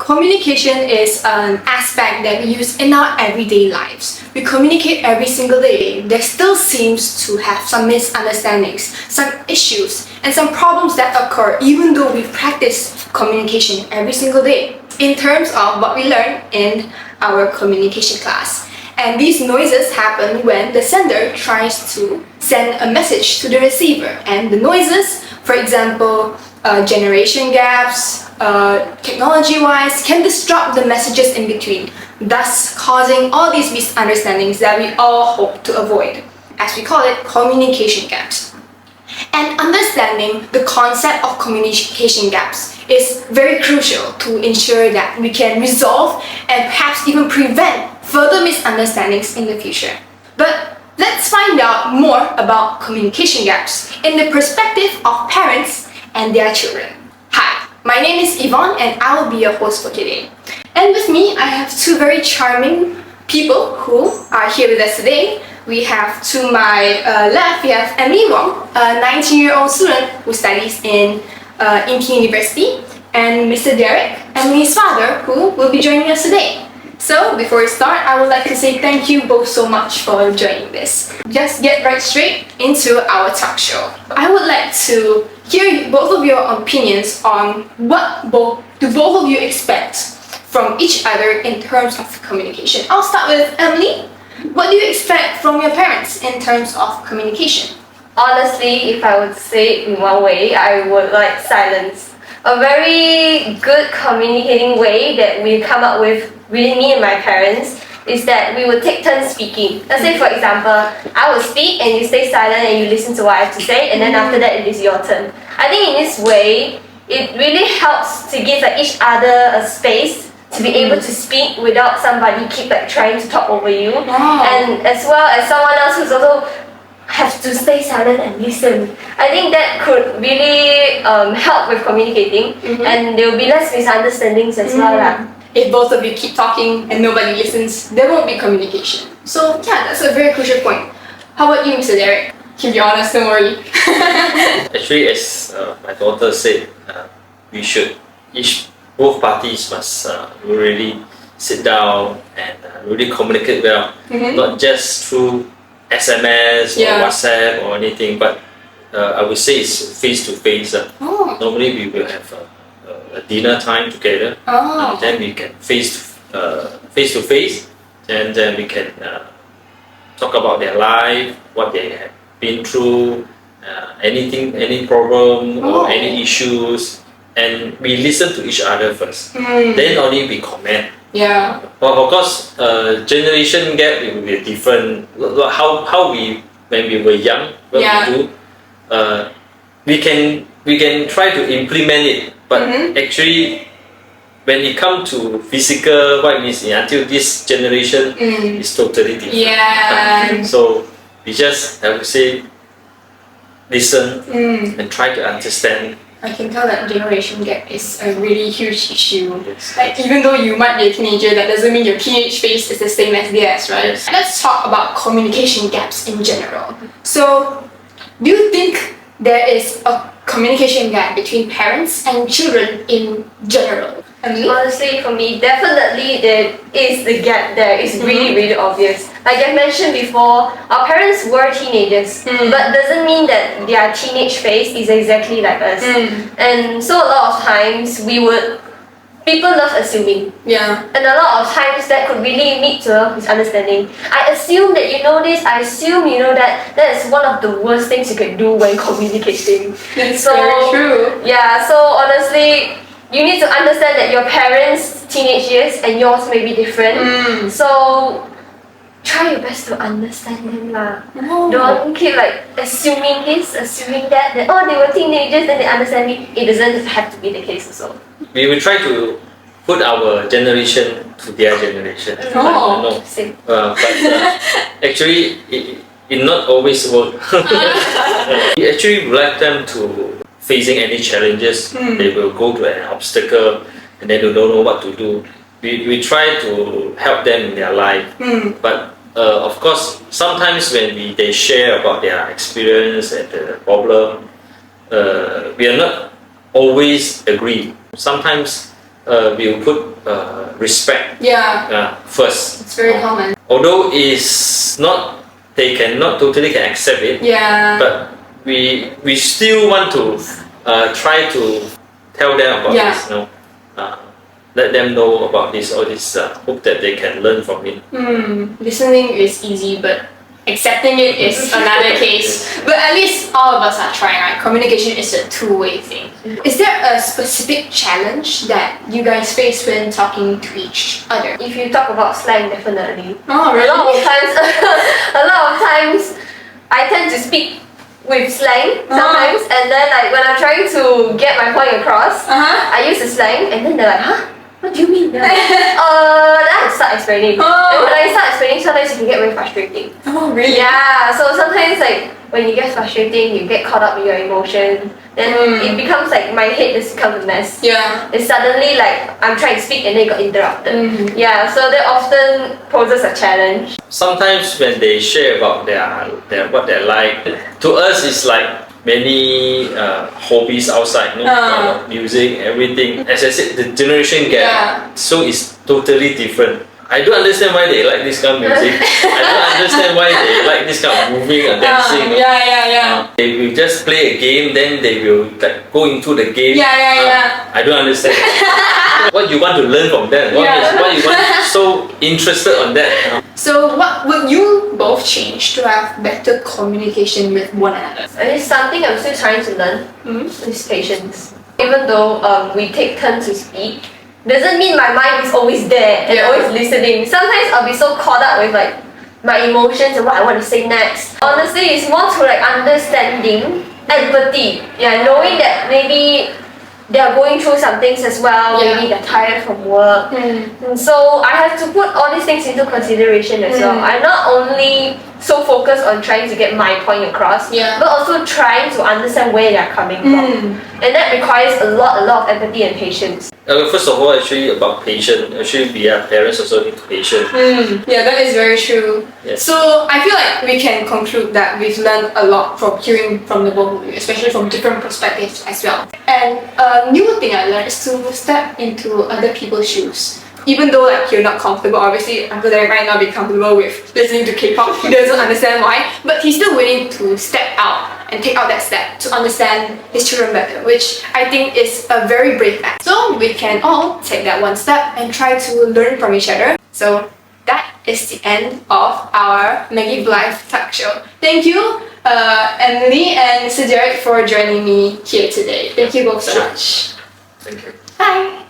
Communication is an aspect that we use in our everyday lives. We communicate every single day. There still seems to have some misunderstandings, some issues, and some problems that occur even though we practice communication every single day in terms of what we learn in our communication class. And these noises happen when the sender tries to send a message to the receiver. And the noises, for example, generation gaps, technology-wise, can disrupt the messages in between, thus causing all these misunderstandings that we all hope to avoid, as we call it communication gaps. And understanding the concept of communication gaps is very crucial to ensure that we can resolve and perhaps even prevent further misunderstandings in the future. But let's find out more about communication gaps in the perspective of parents and their children. Hi, my name is Yvonne and I will be your host for today. And with me, I have two very charming people who are here with us today. We have to my left, we have Emily Wong, a 19-year-old student who studies in Inky University, and Mr. Derek, Emily's father, who will be joining us today. So before we start, I would like to say thank you both so much for joining this. Just get right straight into our talk show. I would like to hear both of your opinions on what both of you expect from each other in terms of communication. I'll start with Emily. What do you expect from your parents in terms of communication? Honestly, if I would say it in one way, I would like silence. A very good communicating way that we come up with, really me and my parents, is that we would take turns speaking. Let's say, for example, I will speak and you stay silent and you listen to what I have to say, and then after that it is your turn. I think in this way, it really helps to give each other a space to be able to speak without somebody keep trying to talk over you, and as well as someone else who's also have to stay silent and listen. I think that could really help with communicating, and there will be less misunderstandings as well. If both of you keep talking and nobody listens, there won't be communication. So yeah, that's a very crucial point. How about you, Mr. Derek? Keep be honest, don't worry. Actually, as my daughter said, both parties must really sit down and really communicate well, not just through SMS or WhatsApp or anything, but I would say it's face to face. Normally we will have a dinner time together, and then we can face to face, and then we can talk about their life, what they have been through, any problem or any issues, and we listen to each other first. Then only we comment. Yeah. But of course, generation gap will be different. How we when we were young, what we do, we can try to implement it. But actually, when it comes to physical, what it means until this generation is totally different. Yeah. So we just, I would say, listen and try to understand. I can tell that generation gap is a really huge issue. Yes. Like, even though you might be a teenager, that doesn't mean your teenage phase is the same as theirs, right? Yes. Let's talk about communication gaps in general. So, do you think there is a communication gap between parents and children in general? Honestly, for me, definitely there is the gap there. It's really obvious. Like I mentioned before, our parents were teenagers, but doesn't mean that their teenage phase is exactly like us. And so a lot of times people love assuming. Yeah. And a lot of times that could really lead to a misunderstanding. I assume that you know this, I assume you know that. That is one of the worst things you can do when communicating. That's very true. Yeah, so honestly, you need to understand that your parents' teenage years and yours may be different. So try your best to understand them lah. Don't keep assuming this, assuming that they were teenagers, then they understand me. It doesn't have to be the case also. We will try to put our generation to their generation. Same. But actually, it not always work. We actually would like them to facing any challenges. They will go to an obstacle and then they don't know what to do. We try to help them in their life, but of course, sometimes when they share about their experience and the problem, we are not always agree. Sometimes we'll put respect Yeah, first. it's very common. Although it's not, they cannot totally can accept it, Yeah. but we still want to try to tell them about Yeah. this, let them know about this, all this, hope that they can learn from it. Listening is easy, but accepting it is another case. But at least all of us are trying, right? Communication is a two-way thing. Is there a specific challenge that you guys face when talking to each other? If you talk about slang, definitely. Oh, A lot of really? times, a lot of times, I tend to speak with slang sometimes, and then like when I'm trying to get my point across, I use the slang, and then they're like, huh? What do you mean? Then I start explaining. And when I start explaining, sometimes it can get very frustrating. Oh, really? Yeah, so sometimes like when you get frustrating, you get caught up in your emotion, then it becomes like my head just becomes a mess. Yeah. It's suddenly like I'm trying to speak and then it got interrupted. Yeah, so that often poses a challenge. Sometimes when they share about their what they like, to us it's like many hobbies outside, music, everything. As I said, the generation gap, so it's totally different. I don't understand why they like this kind of music. I don't understand why they like this kind of moving and dancing. They will just play a game, then they will like go into the game. I don't understand. What you want to learn from them? Why you want so interested on that? So what would you both change to have better communication with one another? And it's something I'm still trying to learn, is patience. Even though we take turns to speak, doesn't mean my mind is always there and always listening. Sometimes I'll be so caught up with like my emotions and what I want to say next. Honestly, it's more to like understanding, empathy. Yeah, knowing that maybe they are going through some things as well. Maybe they're tired from work. And so I have to put all these things into consideration as well. I'm not only so focused on trying to get my point across, but also trying to understand where they're coming from. And that requires a lot of empathy and patience. First of all, actually about patience. Actually, we are parents also need patience. Yeah, that is very true. Yes. So I feel like we can conclude that we've learned a lot from hearing from the both of you, especially from different perspectives as well. And a new thing I learned is to step into other people's shoes. Even though like you're not comfortable, obviously Uncle Derek might not be comfortable with listening to K-pop. He doesn't understand why, but he's still willing to step out and take out that step to understand his children better, which I think is a very brave act. So we can all take that one step and try to learn from each other. So that is the end of our Maggie Blythe Talk Show. Thank you, Emily and Mr. Derek, for joining me here today. Thank you both so much. Thank you. Bye.